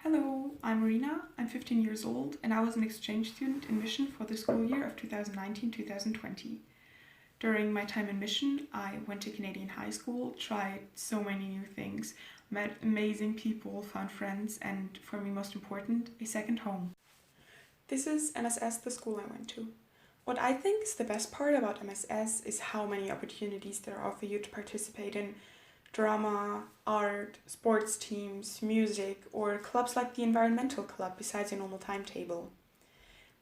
Hello, I'm Rina, I'm 15 years old and I was an exchange student in Mission for the school year of 2019-2020. During my time in Mission, I went to Canadian high school, tried so many new things, met amazing people, found friends and, for me most important, a second home. This is MSS, the school I went to. What I think is the best part about MSS is how many opportunities there are for you to participate in drama, art, sports teams, music, or clubs like the environmental club besides your normal timetable.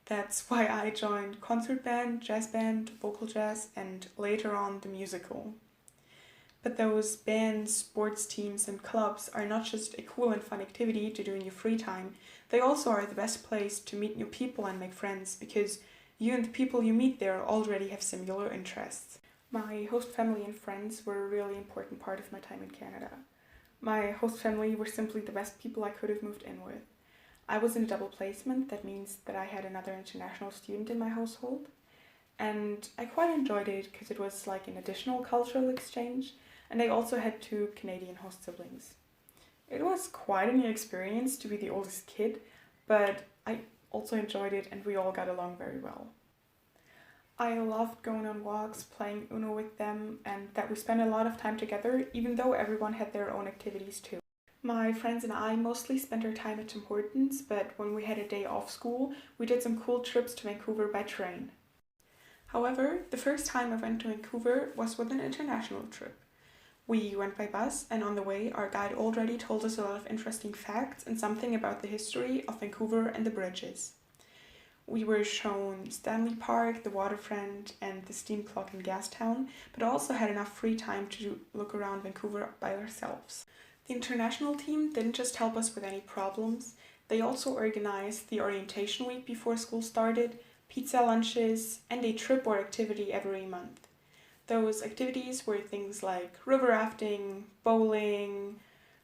That's why I joined concert band, jazz band, vocal jazz, and later on the musical. But those bands, sports teams, and clubs are not just a cool and fun activity to do in your free time, they also are the best place to meet new people and make friends because you and the people you meet there already have similar interests. My host family and friends were a really important part of my time in Canada. My host family were simply the best people I could have moved in with. I was in a double placement, that means that I had another international student in my household. And I quite enjoyed it because it was like an additional cultural exchange, and I also had 2 Canadian host siblings. It was quite a new experience to be the oldest kid, but I also enjoyed it and we all got along very well. I loved going on walks, playing Uno with them, and that we spent a lot of time together, even though everyone had their own activities too. My friends and I mostly spent our time at Tim Hortons, but when we had a day off school, we did some cool trips to Vancouver by train. However, the first time I went to Vancouver was with an international trip. We went by bus, and on the way, our guide already told us a lot of interesting facts and something about the history of Vancouver and the bridges. We were shown Stanley Park, the waterfront, and the steam clock in Gastown, but also had enough free time to look around Vancouver by ourselves. The international team didn't just help us with any problems, they also organized the orientation week before school started, pizza lunches, and a trip or activity every month. Those activities were things like river rafting, bowling,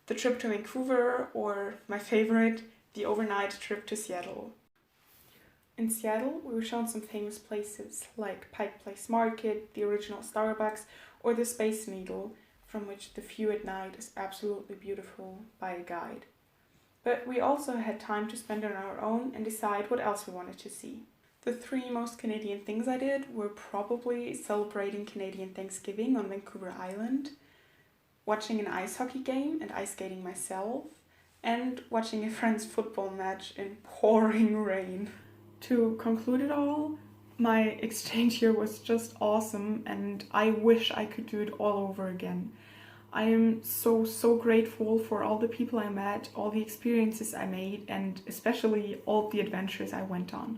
the trip to Vancouver, or my favorite, the overnight trip to Seattle. In Seattle, we were shown some famous places like Pike Place Market, the original Starbucks, or the Space Needle, from which the view at night is absolutely beautiful by a guide. But we also had time to spend on our own and decide what else we wanted to see. The 3 most Canadian things I did were probably celebrating Canadian Thanksgiving on Vancouver Island, watching an ice hockey game and ice skating myself, and watching a friend's football match in pouring rain. To conclude it all, my exchange year was just awesome and I wish I could do it all over again. I am so grateful for all the people I met, all the experiences I made, and especially all the adventures I went on.